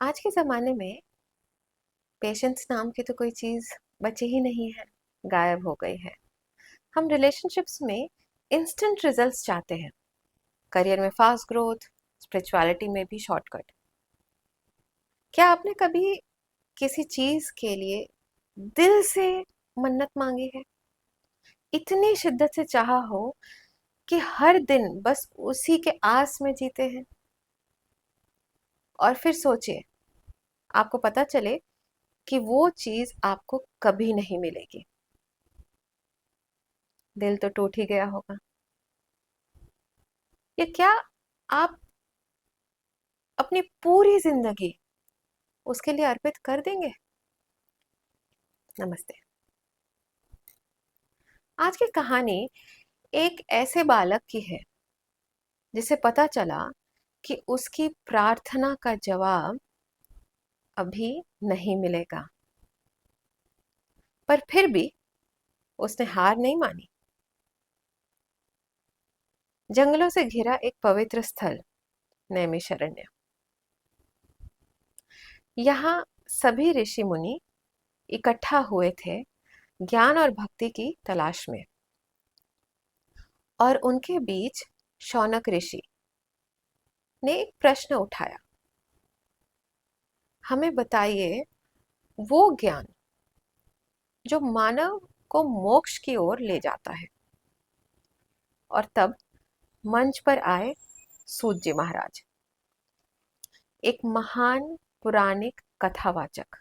आज के ज़माने में पेशेंस नाम की तो कोई चीज़ बची ही नहीं है, गायब हो गई है। हम रिलेशनशिप्स में इंस्टेंट रिजल्ट्स चाहते हैं, करियर में फास्ट ग्रोथ, स्पिरिचुअलिटी में भी शॉर्टकट। क्या आपने कभी किसी चीज़ के लिए दिल से मन्नत मांगी है? इतनी शिद्दत से चाहा हो कि हर दिन बस उसी के आस में जीते हैं? और फिर सोचिए, आपको पता चले कि वो चीज़ आपको कभी नहीं मिलेगी। दिल तो टूट ही गया होगा। या क्या आप अपनी पूरी जिंदगी उसके लिए अर्पित कर देंगे? नमस्ते। आज की कहानी एक ऐसे बालक की है जिसे पता चला कि उसकी प्रार्थना का जवाब अभी नहीं मिलेगा, पर फिर भी उसने हार नहीं मानी। जंगलों से घिरा एक पवित्र स्थल, नैमिषारण्य। यहाँ सभी ऋषि मुनि इकट्ठा हुए थे ज्ञान और भक्ति की तलाश में। और उनके बीच शौनक ऋषि ने एक प्रश्न उठाया, हमें बताइए वो ज्ञान जो मानव को मोक्ष की ओर ले जाता है। और तब मंच पर आए सूत जी महाराज, एक महान पुराणिक कथावाचक।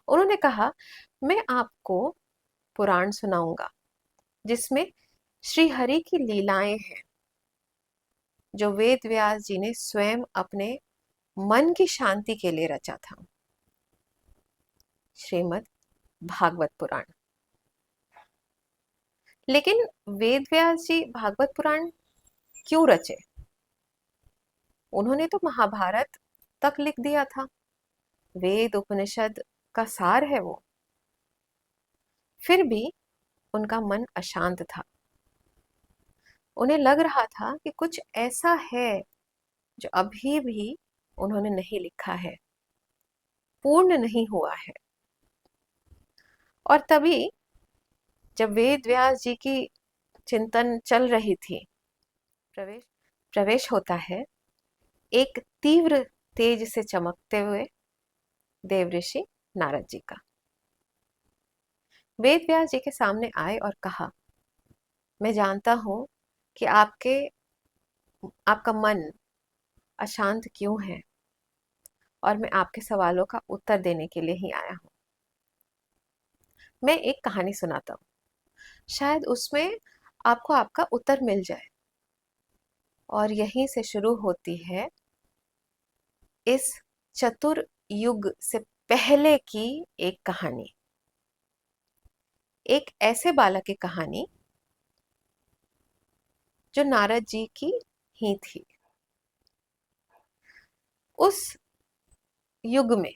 उन्होंने कहा, मैं आपको पुराण सुनाऊंगा जिसमें श्री हरि की लीलाएं हैं, जो वेद व्यास जी ने स्वयं अपने मन की शांति के लिए रचा था। श्रीमद् भागवत पुराण। लेकिन वेद व्यास जी भागवत पुराण क्यों रचे? उन्होंने तो महाभारत तक लिख दिया था, वेद उपनिषद का सार है वो। फिर भी उनका मन अशांत था। उन्हें लग रहा था कि कुछ ऐसा है जो अभी भी उन्होंने नहीं लिखा है, पूर्ण नहीं हुआ है। और तभी जब वेद व्यास जी की चिंतन चल रही थी, प्रवेश प्रवेश होता है एक तीव्र तेज से चमकते हुए देव ऋषि नारद जी का। वेद व्यास जी के सामने आए और कहा, मैं जानता हूं कि आपका मन अशांत क्यों है, और मैं आपके सवालों का उत्तर देने के लिए ही आया हूं। मैं एक कहानी सुनाता हूँ, शायद उसमें आपको आपका उत्तर मिल जाए। और यहीं से शुरू होती है इस चतुर युग से पहले की एक कहानी, एक ऐसे बालक की कहानी जो नारद जी की ही थी। उस युग में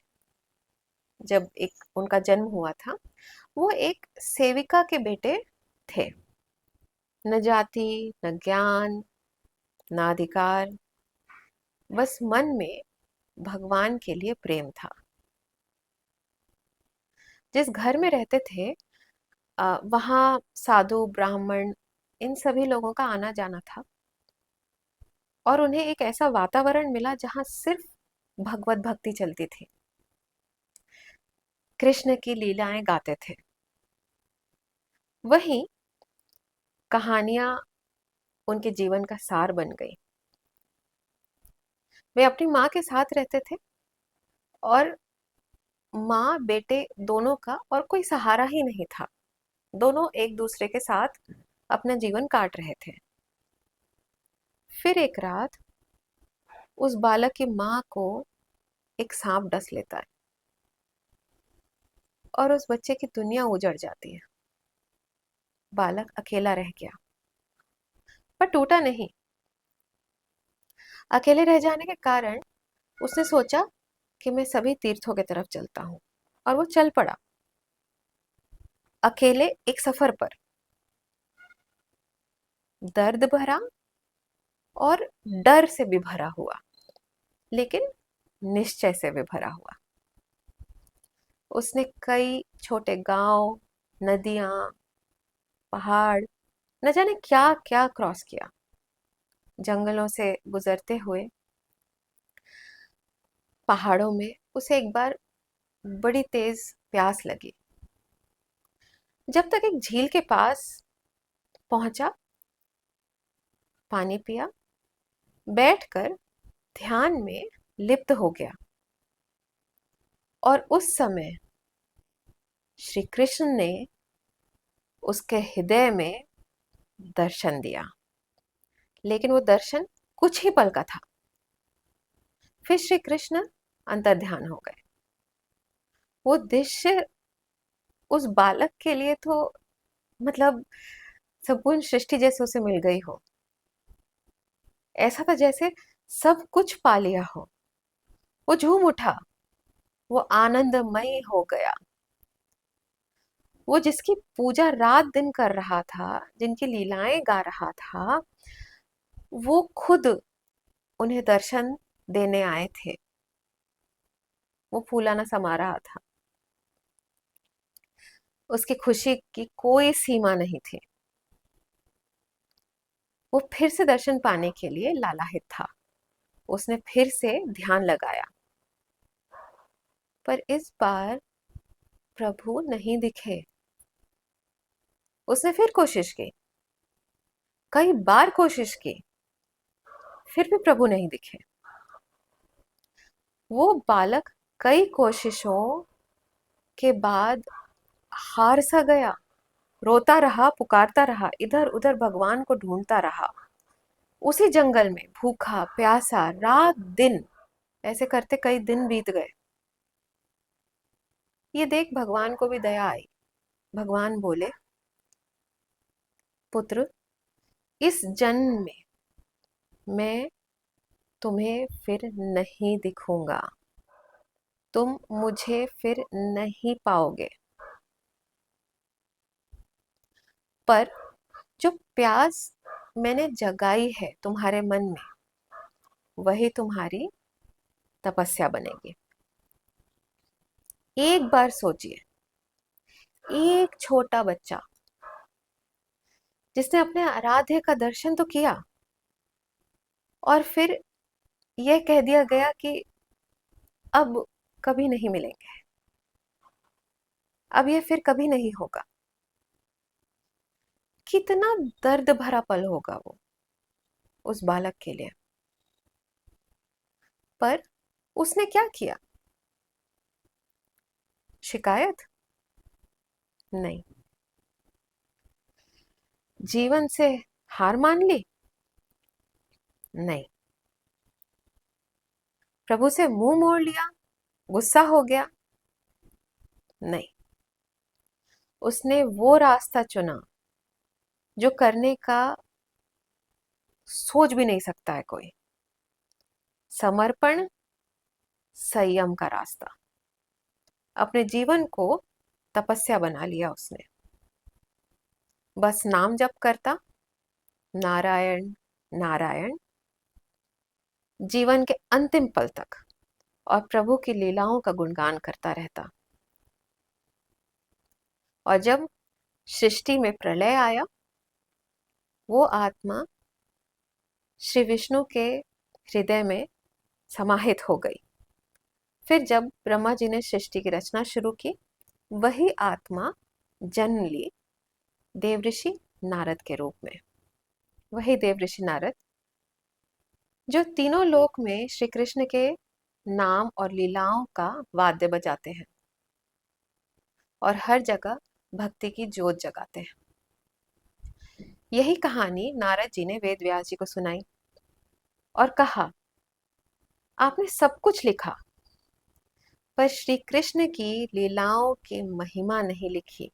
जब एक उनका जन्म हुआ था, वो एक सेविका के बेटे थे। न जाति, न ज्ञान, न अधिकार, बस मन में भगवान के लिए प्रेम था। जिस घर में रहते थे वहाँ साधु ब्राह्मण इन सभी लोगों का आना जाना था। और उन्हें एक ऐसा वातावरण मिला जहाँ सिर्फ भगवत भक्ति चलती थी, कृष्ण की लीलाएं गाते थे। वहीं कहानियां उनके जीवन का सार बन गई। वे अपनी माँ के साथ रहते थे, और माँ बेटे दोनों का और कोई सहारा ही नहीं था। दोनों एक दूसरे के साथ अपना जीवन काट रहे थे। फिर एक रात उस बालक की माँ को एक सांप डस लेता है, और उस बच्चे की दुनिया उजड़ जाती है। बालक अकेला रह गया, पर टूटा नहीं। अकेले रह जाने के कारण उसने सोचा कि मैं सभी तीर्थों की तरफ चलता हूँ, और वो चल पड़ा अकेले एक सफर पर, दर्द भरा और डर से भी भरा हुआ। लेकिन निश्चय से भी भरा हुआ। उसने कई छोटे गांव, नदियां, पहाड़, न जाने क्या क्या क्रॉस किया। जंगलों से गुजरते हुए पहाड़ों में उसे एक बार बड़ी तेज प्यास लगी। जब तक एक झील के पास पहुंचा, पानी पिया, बैठकर ध्यान में लिप्त हो गया। और उस समय श्री कृष्ण ने उसके हृदय में दर्शन दिया। लेकिन वो दर्शन कुछ ही पल का था। फिर श्री कृष्ण अंतर्ध्यान हो गए। वो दृश्य उस बालक के लिए तो मतलब संपूर्ण सृष्टि जैसे उसे मिल गई हो। ऐसा था जैसे सब कुछ पा लिया हो। वो झूम उठा, वो आनंदमय हो गया। वो जिसकी पूजा रात दिन कर रहा था, जिनकी लीलाएं गा रहा था, वो खुद उन्हें दर्शन देने आए थे। वो फूला न समा रहा था। उसकी खुशी की कोई सीमा नहीं थी। वो फिर से दर्शन पाने के लिए लालायित था। उसने फिर से ध्यान लगाया, पर इस बार प्रभु नहीं दिखे। उसने फिर कोशिश की, कई बार कोशिश की, फिर भी प्रभु नहीं दिखे। वो बालक कई कोशिशों के बाद हार सा गया। रोता रहा, पुकारता रहा, इधर उधर भगवान को ढूंढता रहा। उसी जंगल में भूखा प्यासा रात दिन, ऐसे करते कई दिन बीत गए। ये देख भगवान को भी दया आई। भगवान बोले, पुत्र, इस जन्म में मैं तुम्हें फिर नहीं दिखूंगा। तुम मुझे फिर नहीं पाओगे। पर जो प्यास मैंने जगाई है तुम्हारे मन में, वही तुम्हारी तपस्या बनेगी। एक बार सोचिए, एक छोटा बच्चा जिसने अपने आराध्य का दर्शन तो किया, और फिर यह कह दिया गया कि अब कभी नहीं मिलेंगे, अब यह फिर कभी नहीं होगा। कितना दर्द भरा पल होगा वो उस बालक के लिए। पर उसने क्या किया? शिकायत? नहीं। जीवन से हार मान ली? नहीं। प्रभु से मुंह मोड़ लिया, गुस्सा हो गया? नहीं। उसने वो रास्ता चुना जो करने का सोच भी नहीं सकता है कोई। समर्पण, संयम का रास्ता। अपने जीवन को तपस्या बना लिया उसने। बस नाम जप करता, नारायण नारायण, जीवन के अंतिम पल तक, और प्रभु की लीलाओं का गुणगान करता रहता। और जब सृष्टि में प्रलय आया, वो आत्मा श्री विष्णु के हृदय में समाहित हो गई। फिर जब ब्रह्मा जी ने सृष्टि की रचना शुरू की, वही आत्मा जन्म ली देवऋषि नारद के रूप में। वही देवऋषि नारद जो तीनों लोक में श्री कृष्ण के नाम और लीलाओं का वाद्य बजाते हैं और हर जगह भक्ति की जोत जगाते हैं। यही कहानी नारद जी ने वेद व्यास जी को सुनाई और कहा, आपने सब कुछ लिखा, पर श्री कृष्ण की लीलाओं की महिमा नहीं लिखी।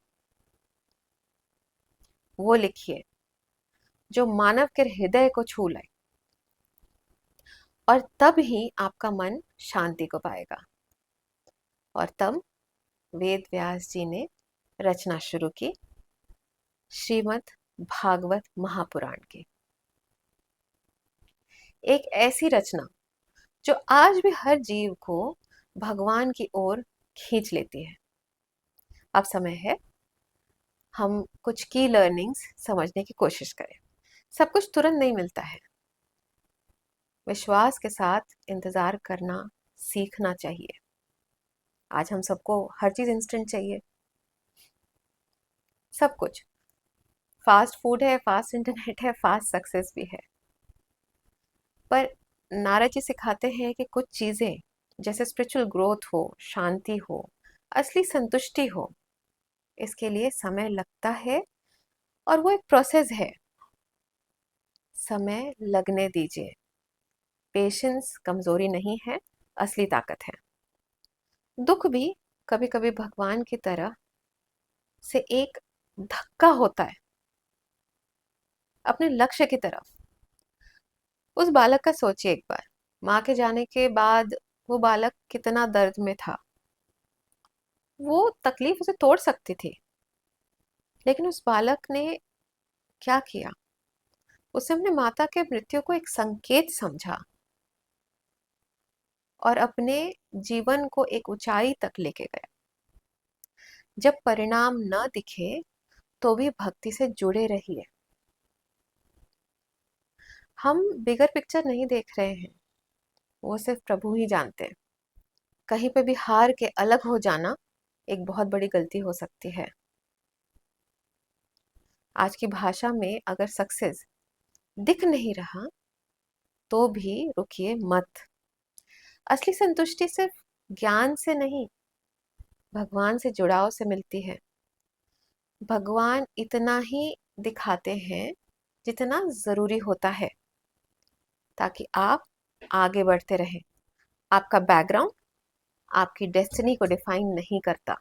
वो लिखिए जो मानव के हृदय को छू ले, और तब ही आपका मन शांति को पाएगा। और तब वेद व्यास जी ने रचना शुरू की, श्रीमद् भागवत महापुराण की। एक ऐसी रचना जो आज भी हर जीव को भगवान की ओर खींच लेती है। अब समय है हम कुछ की लर्निंग्स समझने की कोशिश करें। सब कुछ तुरंत नहीं मिलता है। विश्वास के साथ इंतजार करना सीखना चाहिए। आज हम सबको हर चीज इंस्टेंट चाहिए। सब कुछ फास्ट फूड है, फास्ट इंटरनेट है, फास्ट सक्सेस भी है। पर नारद जी सिखाते हैं कि कुछ चीजें जैसे स्पिरिचुअल ग्रोथ हो, शांति हो, असली संतुष्टि हो, इसके लिए समय लगता है और वो एक प्रोसेस है। समय लगने दीजिए। पेशेंस कमजोरी नहीं है, असली ताकत है। दुख भी कभी कभी भगवान की तरह से एक धक्का होता है अपने लक्ष्य की तरफ। उस बालक का सोचिए एक बार, माँ के जाने के बाद वो बालक कितना दर्द में था। वो तकलीफ उसे तोड़ सकती थी, लेकिन उस बालक ने क्या किया? उसने अपने माता के मृत्यु को एक संकेत समझा और अपने जीवन को एक ऊंचाई तक लेके गया। जब परिणाम न दिखे तो भी भक्ति से जुड़े रहिए। हम बिगर पिक्चर नहीं देख रहे हैं, वो सिर्फ प्रभु ही जानते हैं। कहीं पे भी हार के अलग हो जाना एक बहुत बड़ी गलती हो सकती है। आज की भाषा में अगर सक्सेस दिख नहीं रहा तो भी रुकिए मत। असली संतुष्टि सिर्फ ज्ञान से नहीं, भगवान से जुड़ाव से मिलती है। भगवान इतना ही दिखाते हैं जितना जरूरी होता है, ताकि आप आगे बढ़ते रहें। आपका बैकग्राउंड आपकी डेस्टिनी को डिफाइन नहीं करता।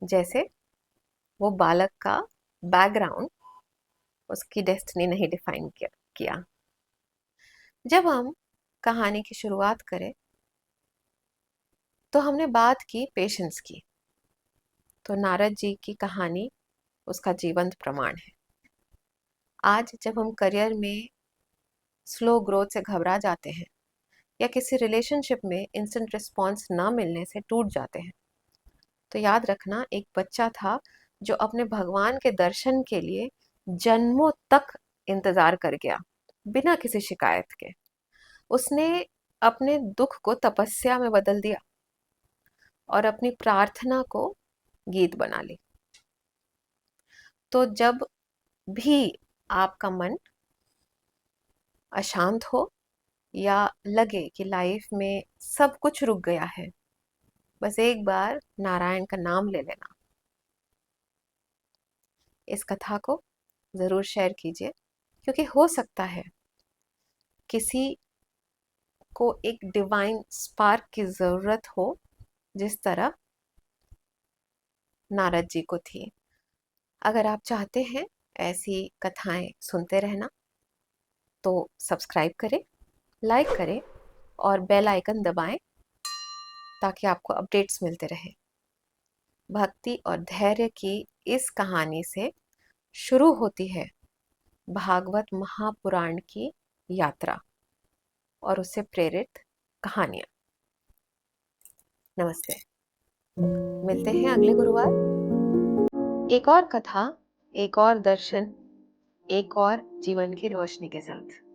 जैसे वो बालक का बैकग्राउंड उसकी डेस्टिनी नहीं डिफाइन किया। जब हम कहानी की शुरुआत करें तो हमने बात की पेशेंस की। तो नारद जी की कहानी उसका जीवंत प्रमाण है। आज जब हम करियर में स्लो ग्रोथ से घबरा जाते हैं या किसी रिलेशनशिप में इंस्टेंट रिस्पॉन्स ना मिलने से टूट जाते हैं, तो याद रखना एक बच्चा था जो अपने भगवान के दर्शन के लिए जन्मों तक इंतजार कर गया, बिना किसी शिकायत के। उसने अपने दुख को तपस्या में बदल दिया और अपनी प्रार्थना को गीत बना ली। तो जब भी आपका मन अशांत हो या लगे कि लाइफ में सब कुछ रुक गया है, बस एक बार नारायण का नाम ले लेना। इस कथा को जरूर शेयर कीजिए, क्योंकि हो सकता है किसी को एक डिवाइन स्पार्क की जरूरत हो, जिस तरह नारद जी को थी। अगर आप चाहते हैं ऐसी कथाएं सुनते रहना तो सब्सक्राइब करें, लाइक करें और बेल आइकन दबाएं, ताकि आपको अपडेट्स मिलते रहे। भक्ति और धैर्य की इस कहानी से शुरू होती है भागवत महापुराण की यात्रा और उससे प्रेरित कहानियां। नमस्ते। मिलते हैं अगले गुरुवार एक और कथा, एक और दर्शन, एक और जीवन की रोशनी के साथ।